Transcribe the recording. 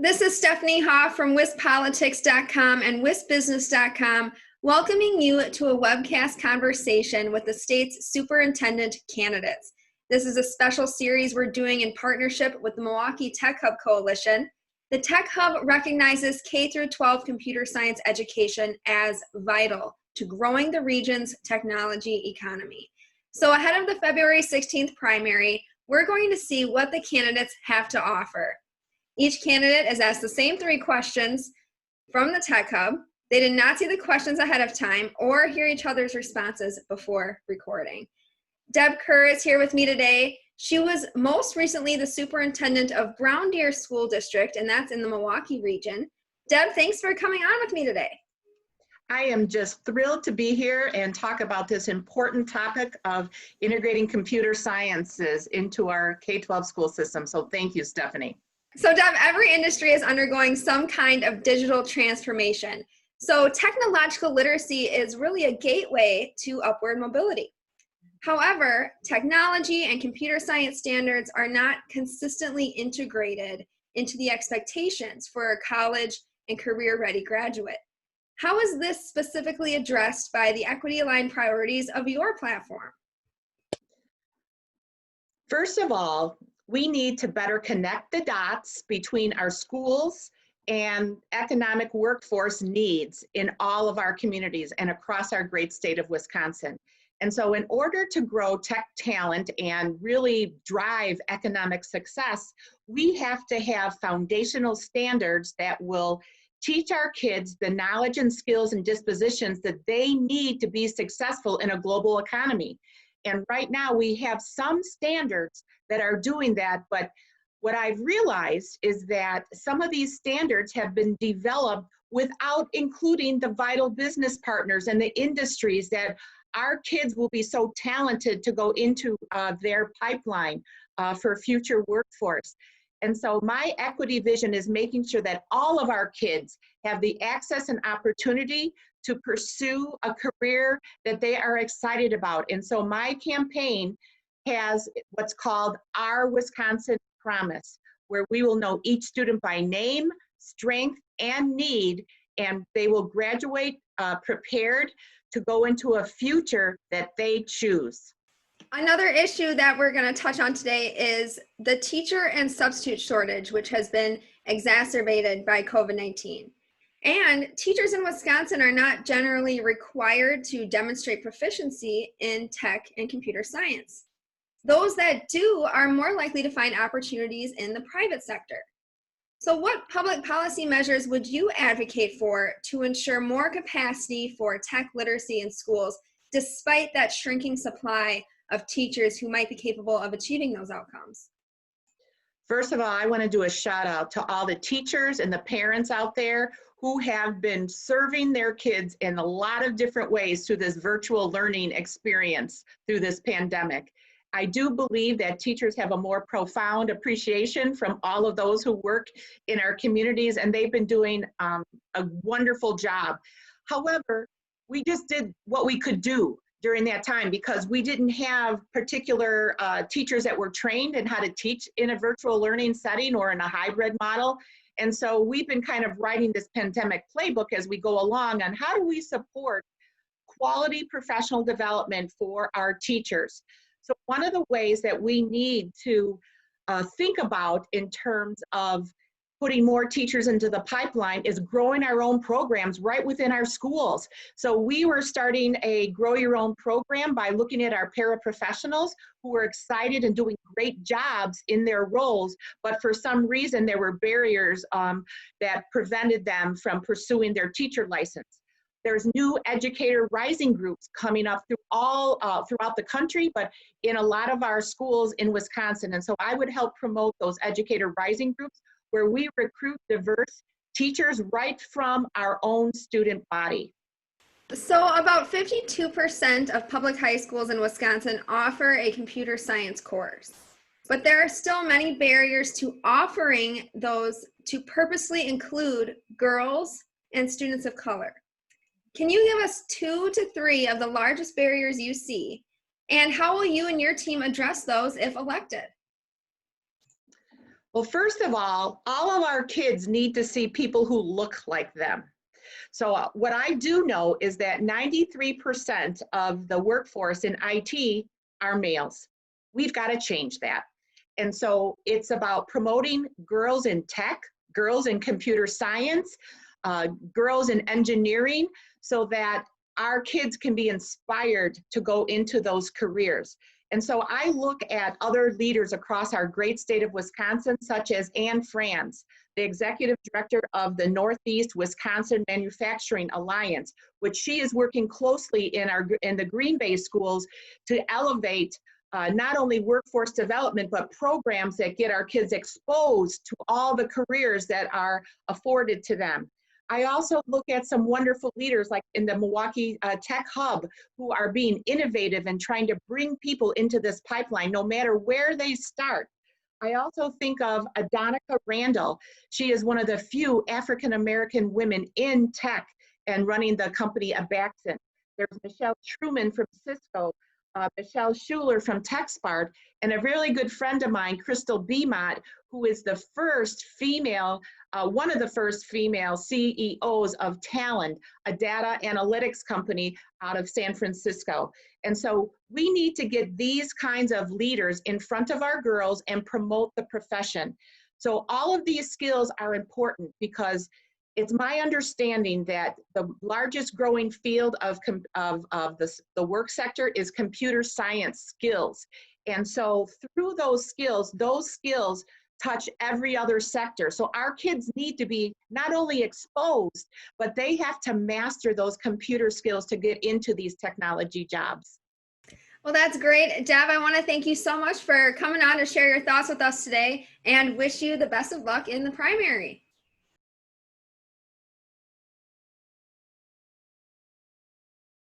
This is Stephanie Hoff from WisPolitics.com and WisBusiness.com, welcoming you to a webcast conversation with the state's superintendent candidates. This is a special series we're doing in partnership with the Milwaukee Tech Hub Coalition. The Tech Hub recognizes K-12 computer science education as vital to growing the region's technology economy. So ahead of the February 16th primary, we're going to see what the candidates have to offer. Each candidate is asked the same 3 questions from the Tech Hub. They did not see the questions ahead of time or hear each other's responses before recording. Deb Kerr is here with me today. She was most recently the superintendent of Brown Deer School District, and that's in the Milwaukee region. Deb, thanks for coming on with me today. I am just thrilled to be here and talk about this important topic of integrating computer sciences into our K-12 school system. So thank you, Stephanie. So Deb, every industry is undergoing some kind of digital transformation. So technological literacy is really a gateway to upward mobility. However, technology and computer science standards are not consistently integrated into the expectations for a college and career-ready graduate. How is this specifically addressed by the equity-aligned priorities of your platform? First of all, we need to better connect the dots between our schools and economic workforce needs in all of our communities and across our great state of Wisconsin. And so in order to grow tech talent and really drive economic success, we have to have foundational standards that will teach our kids the knowledge and skills and dispositions that they need to be successful in a global economy. And right now we have some standards that are doing that, but what I've realized is that some of these standards have been developed without including the vital business partners and the industries that our kids will be so talented to go into their pipeline for future workforce. And so my equity vision is making sure that all of our kids have the access and opportunity to pursue a career that they are excited about. And so my campaign has what's called Our Wisconsin Promise, where we will know each student by name, strength, and need, and they will graduate prepared to go into a future that they choose. Another issue that we're going to touch on today is the teacher and substitute shortage, which has been exacerbated by COVID-19. And teachers in Wisconsin are not generally required to demonstrate proficiency in tech and computer science. Those that do are more likely to find opportunities in the private sector. So what public policy measures would you advocate for to ensure more capacity for tech literacy in schools, despite that shrinking supply of teachers who might be capable of achieving those outcomes? First of all, I want to do a shout out to all the teachers and the parents out there who have been serving their kids in a lot of different ways through this virtual learning experience through this pandemic. I do believe that teachers have a more profound appreciation from all of those who work in our communities, and they've been doing a wonderful job. However, we just did what we could do during that time because we didn't have particular teachers that were trained in how to teach in a virtual learning setting or in a hybrid model. And so we've been kind of writing this pandemic playbook as we go along on how do we support quality professional development for our teachers. So one of the ways that we need to think about in terms of putting more teachers into the pipeline is growing our own programs right within our schools. So we were starting a Grow Your Own program by looking at our paraprofessionals who were excited and doing great jobs in their roles, but for some reason there were barriers that prevented them from pursuing their teacher license. There's new educator rising groups coming up throughout the country, but in a lot of our schools in Wisconsin. And so I would help promote those educator rising groups where we recruit diverse teachers right from our own student body. So about 52% of public high schools in Wisconsin offer a computer science course, but there are still many barriers to offering those to purposely include girls and students of color. Can you give us 2 to 3 of the largest barriers you see, and how will you and your team address those if elected? Well, first of all of our kids need to see people who look like them. So what I do know is that 93% of the workforce in IT are males. We've got to change that. And so it's about promoting girls in tech, girls in computer science, girls in engineering, so that our kids can be inspired to go into those careers. And so I look at other leaders across our great state of Wisconsin, such as Anne Franz, the executive director of the Northeast Wisconsin Manufacturing Alliance, which she is working closely in the Green Bay schools to elevate not only workforce development, but programs that get our kids exposed to all the careers that are afforded to them. I also look at some wonderful leaders like in the Milwaukee Tech Hub who are being innovative and trying to bring people into this pipeline no matter where they start. I also think of Adonica Randall. She is one of the few African-American women in tech and running the company Abaxon. There's Michelle Truman from Cisco, Michelle Schuler from TechSpark, and a really good friend of mine, Crystal Beamont, who is the first female, one of the first female CEOs of Talent, a data analytics company out of San Francisco. And so we need to get these kinds of leaders in front of our girls and promote the profession. So all of these skills are important because it's my understanding that the largest growing field of the work sector is computer science skills. And so through those skills touch every other sector. So our kids need to be not only exposed, but they have to master those computer skills to get into these technology jobs. Well, that's great. Deb, I want to thank you so much for coming on to share your thoughts with us today and wish you the best of luck in the primary.